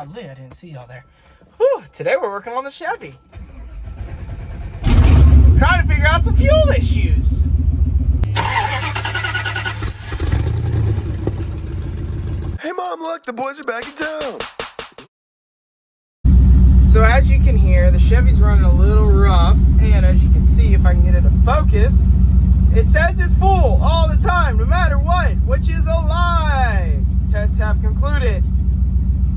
Golly, I didn't see y'all there. Whew, today we're working on the Chevy. Trying to figure out some fuel issues. Hey Mom, look, the boys are back in town. So as you can hear, the Chevy's running a little rough, and as you can see, if I can get it to focus, it says it's full all the time, no matter what, which is a lie. Tests have concluded.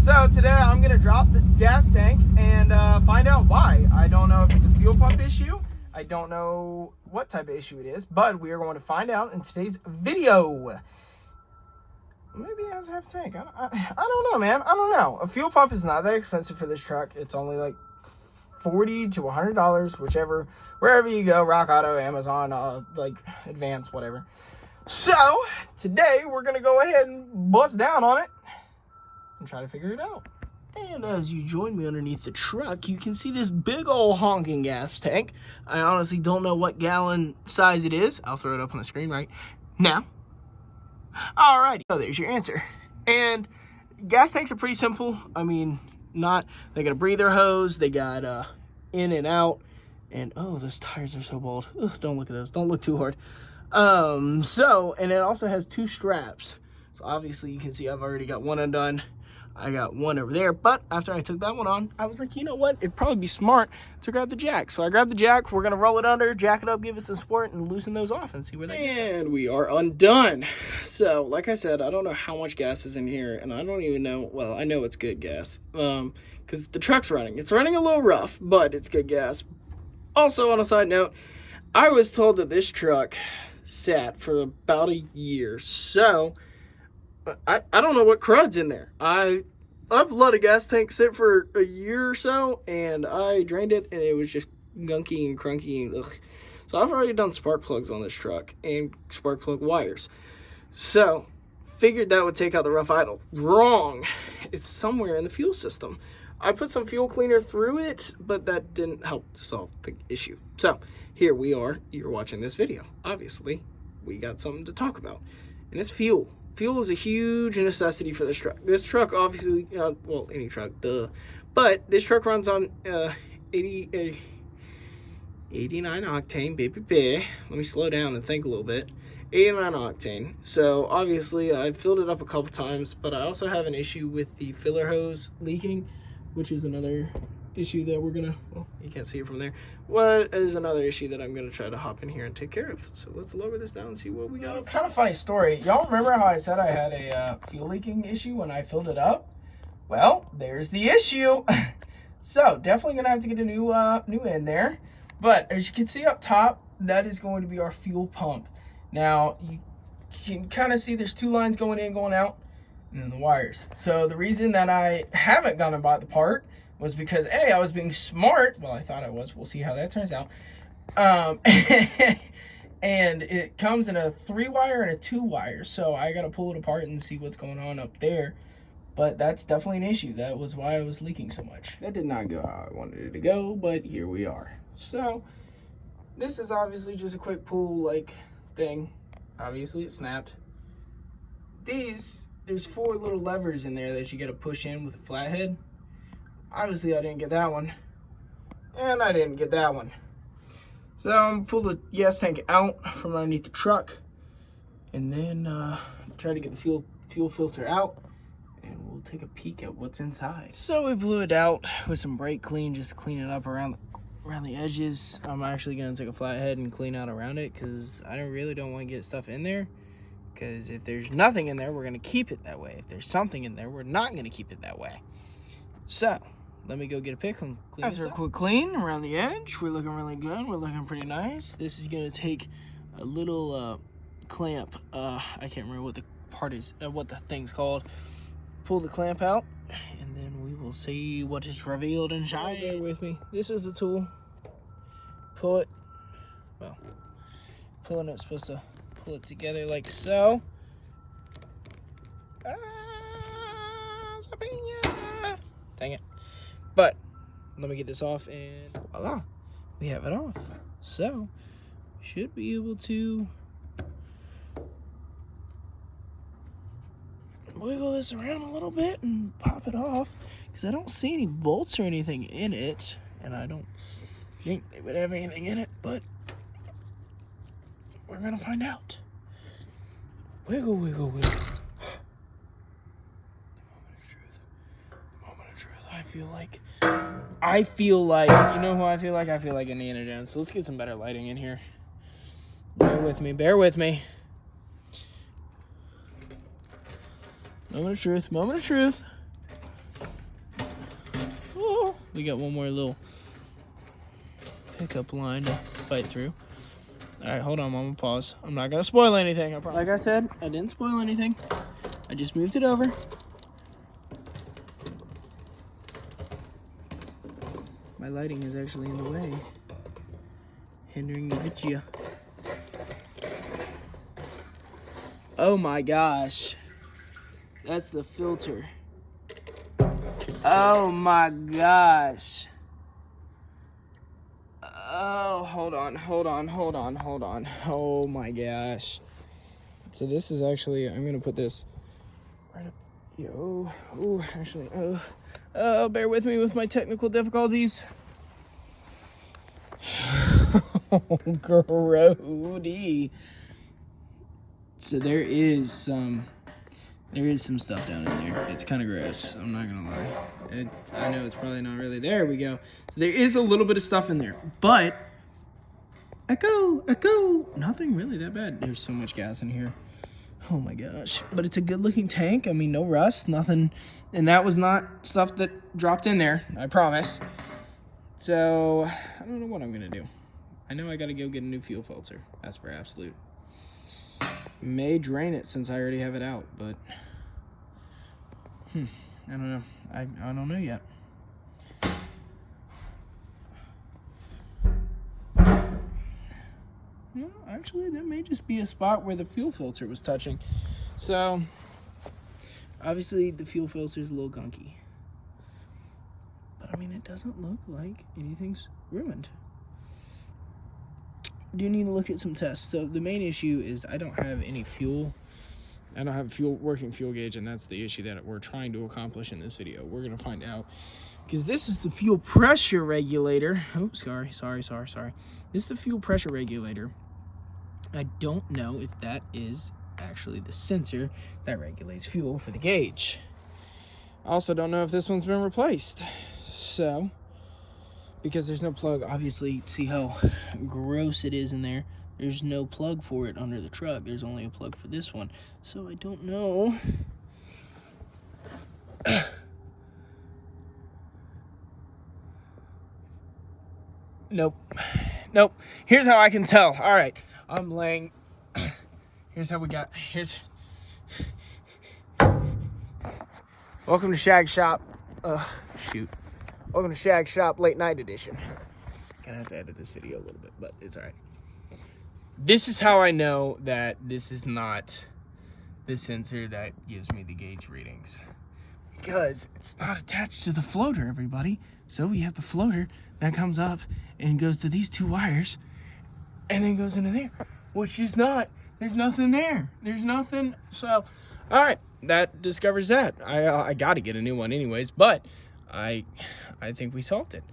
So today I'm gonna drop the gas tank and find out why. I don't know if it's a fuel pump issue. I don't know what type of issue it is, but we are going to find out in today's video. Maybe it has a half tank. I don't know, man. I don't know. A fuel pump is not that expensive for this truck. It's only like $40 to $100, wherever you go, Rock Auto, Amazon, like Advance, whatever. So today we're gonna go ahead and bust down on it and try to figure it out. And as you join me underneath the truck, you can see this big old honking gas tank. I honestly don't know what gallon size it is. I'll throw it up on the screen right now. Alrighty, so there's your answer. And gas tanks are pretty simple. I mean, they got a breather hose, they got in and out, and oh, those tires are so bald. Ugh, don't look at those, don't look too hard. And it also has two straps. So obviously you can see I've already got one undone. I got one over there, but after I took that one on, I was like, you know what? It'd probably be smart to grab the jack. So I grabbed the jack. We're going to roll it under, jack it up, give it some support, and loosen those off and see where that gets us. And we are undone. So, like I said, I don't know how much gas is in here, and I don't even know, well, I know it's good gas, because the truck's running. It's running a little rough, but it's good gas. Also, on a side note, I was told that this truck sat for about a year, so I don't know what crud's in there. I've let a gas tank sit for a year or so, and I drained it, and it was just gunky and crunky. And ugh. So I've already done spark plugs on this truck and spark plug wires. So figured that would take out the rough idle. Wrong. It's somewhere in the fuel system. I put some fuel cleaner through it, but that didn't help to solve the issue. So here we are. You're watching this video. Obviously, we got something to talk about, and it's fuel. Fuel is a huge necessity for this truck. This truck, obviously, well, any truck, duh. But this truck runs on 89 octane, baby. Let me slow down and think a little bit. 89 octane. So, obviously, I've filled it up a couple times, but I also have an issue with the filler hose leaking, which is another issue that we're gonna, well, you can't see it from there. What is another issue that I'm gonna try to hop in here and take care of? So let's lower this down and see what we got. Kind of funny story. Y'all remember how I said I had a fuel leaking issue when I filled it up? Well, there's the issue. So definitely gonna have to get a new end there. But as you can see up top, that is going to be our fuel pump. Now you can kind of see there's two lines going in, going out, and then the wires. So the reason that I haven't gone and bought the part was because A, I was being smart. Well, I thought I was. We'll see how that turns out. And it comes in a 3-wire and a 2-wire. So I got to pull it apart and see what's going on up there. But that's definitely an issue. That was why I was leaking so much. That did not go how I wanted it to go, but here we are. So this is obviously just a quick pull-like thing. Obviously, it snapped. There's 4 little levers in there that you got to push in with a flathead. Obviously, I didn't get that one, and I didn't get that one. So I'm gonna pull the gas tank out from underneath the truck, and then try to get the fuel filter out, and we'll take a peek at what's inside. So we blew it out with some brake clean, just to clean it up around the edges. I'm actually gonna take a flathead and clean out around it, because I really don't want to get stuff in there. Because if there's nothing in there, we're gonna keep it that way. If there's something in there, we're not gonna keep it that way. So let me go get a pick and clean this up. After a quick clean around the edge, we're looking really good. We're looking pretty nice. This is gonna take a little clamp. I can't remember what the part is, what the thing's called. Pull the clamp out, and then we will see what is revealed inside. Bear with me. This is the tool. Pull it. Well, pulling it's supposed to pull it together like so. Dang it. But let me get this off, and voila, we have it off. So should be able to wiggle this around a little bit and pop it off. because I don't see any bolts or anything in it, and I don't think they would have anything in it, but we're gonna find out. Wiggle, wiggle, wiggle. Moment of truth. I feel like, you know who I feel like? I feel like Indiana Jones. So let's get some better lighting in here. Bear with me, bear with me. Moment of truth, moment of truth. Oh, we got one more little pickup line to fight through. All right, hold on, I'm gonna pause. I'm not gonna spoil anything, I promise. Like I said, I didn't spoil anything. I just moved it over. My lighting is actually in the way, hindering the video. Oh my gosh. That's the filter. Oh my gosh. Oh, hold on. Oh my gosh. So this is actually, I'm gonna put this right up. Oh, bear with me with my technical difficulties. Oh, grody. So there is some stuff down in there. It's kind of gross. I'm not gonna lie. I know it's probably not really. There we go. So there is a little bit of stuff in there, but echo. Nothing really that bad. There's so much gas in here. Oh my gosh. But it's a good looking tank. I mean, no rust, nothing. And that was not stuff that dropped in there, I promise. So I don't know what I'm gonna do. I know I gotta go get a new fuel filter. That's for absolute. May drain it since I already have it out, but I don't know. I don't know yet. Well, actually, that may just be a spot where the fuel filter was touching. So, obviously, the fuel filter is a little gunky. But, I mean, it doesn't look like anything's ruined. Do need to look at some tests. So, the main issue is I don't have any fuel. I don't have working fuel gauge, and that's the issue that we're trying to accomplish in this video. We're going to find out. Because this is the fuel pressure regulator. Oh, sorry. This is the fuel pressure regulator. I don't know if that is actually the sensor that regulates fuel for the gauge. I also don't know if this one's been replaced. So, because there's no plug, obviously, see how gross it is in there. There's no plug for it under the truck. There's only a plug for this one. So I don't know. Nope. Here's how I can tell. All right. I'm laying. Here's how we got. Welcome to Shag Shop. Welcome to Shag Shop Late Night Edition. Gonna have to edit this video a little bit, but it's all right. This is how I know that this is not the sensor that gives me the gauge readings. Because it's not attached to the floater, everybody. So we have the floater that comes up and goes to these two wires and then goes into there, which is not. There's nothing there. There's nothing. So, all right, that discovers that. I got to get a new one anyways, but I think we solved it.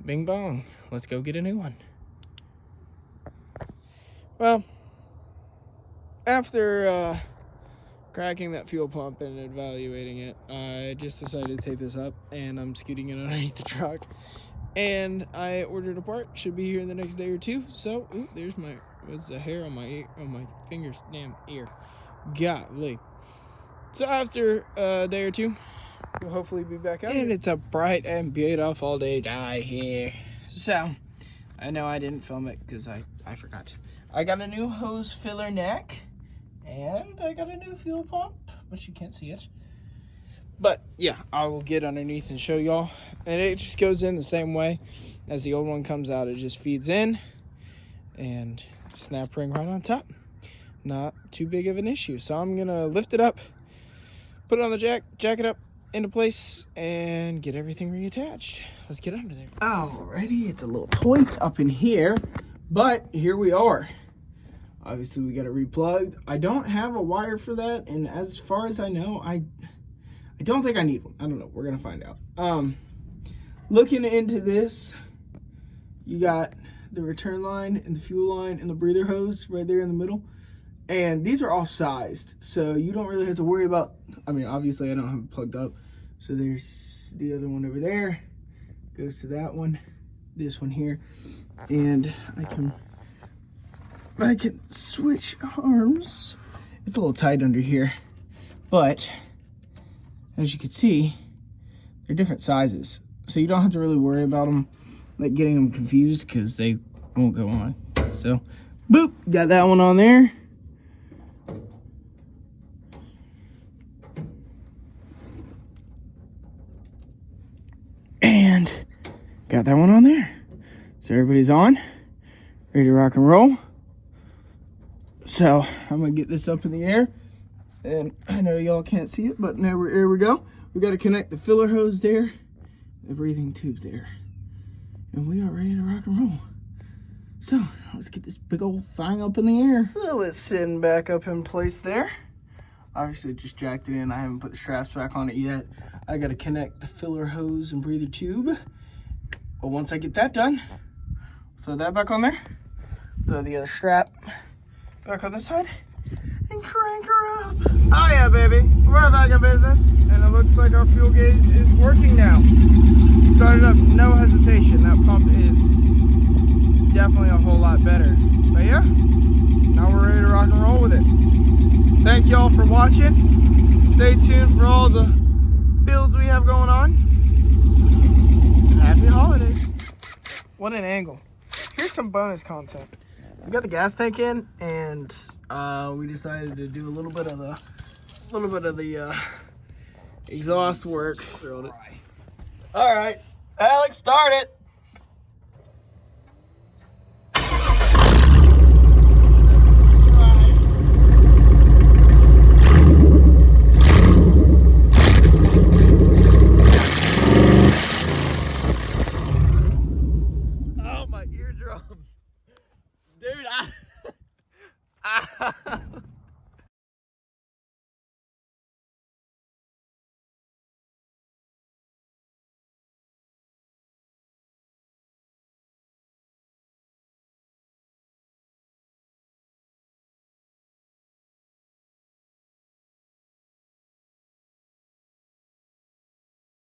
Bing bong. Let's go get a new one. Well, after cracking that fuel pump and evaluating it, I just decided to take this up, and I'm scooting it underneath the truck. And I ordered a part. Should be here in the next day or two. So, there's the hair on my fingers, damn ear. Golly. So after a day or two, we'll hopefully be back out. And it's a bright and beautiful day here. So, I know I didn't film it because I forgot. I got a new hose filler neck, and I got a new fuel pump, but you can't see it. But yeah, I will get underneath and show y'all. And it just goes in the same way as the old one comes out. It just feeds in and snap ring right on top. Not too big of an issue. So I'm gonna lift it up, put it on the jack it up into place, and get everything reattached. Let's get under there. Alrighty, it's a little tight up in here, but here we are. Obviously we got it replugged. I don't have a wire for that, and as far as I know, I I don't think I need one. I don't know. We're gonna find out. Looking into this, you got the return line and the fuel line and the breather hose right there in the middle. And these are all sized, so you don't really have to worry about, I mean, obviously I don't have it plugged up. So there's the other one over there, goes to that one, this one here. And I can switch arms. It's a little tight under here, but as you can see, they're different sizes. So you don't have to really worry about them, like getting them confused, because they won't go on. So, boop, got that one on there. And got that one on there. So everybody's on, ready to rock and roll. So I'm gonna get this up in the air. And I know y'all can't see it, but now here we go. We gotta connect the filler hose there, the breathing tube there. And we are ready to rock and roll. So let's get this big old thing up in the air. So it's sitting back up in place there. Obviously just jacked it in. I haven't put the straps back on it yet. I gotta connect the filler hose and breather tube. But once I get that done, throw that back on there. Throw the other strap back on this side and crank her up. Oh yeah, baby, we're back in business. And it looks like our fuel gauge is working now. Started up, no hesitation. That pump is definitely a whole lot better. But yeah, now we're ready to rock and roll with it. Thank y'all for watching. Stay tuned for all the builds we have going on. Happy holidays. What an angle. Here's some bonus content. We got the gas tank in, and we decided to do a little bit of the exhaust work. All right, Alex, start it. Oh, my eardrums. Dude,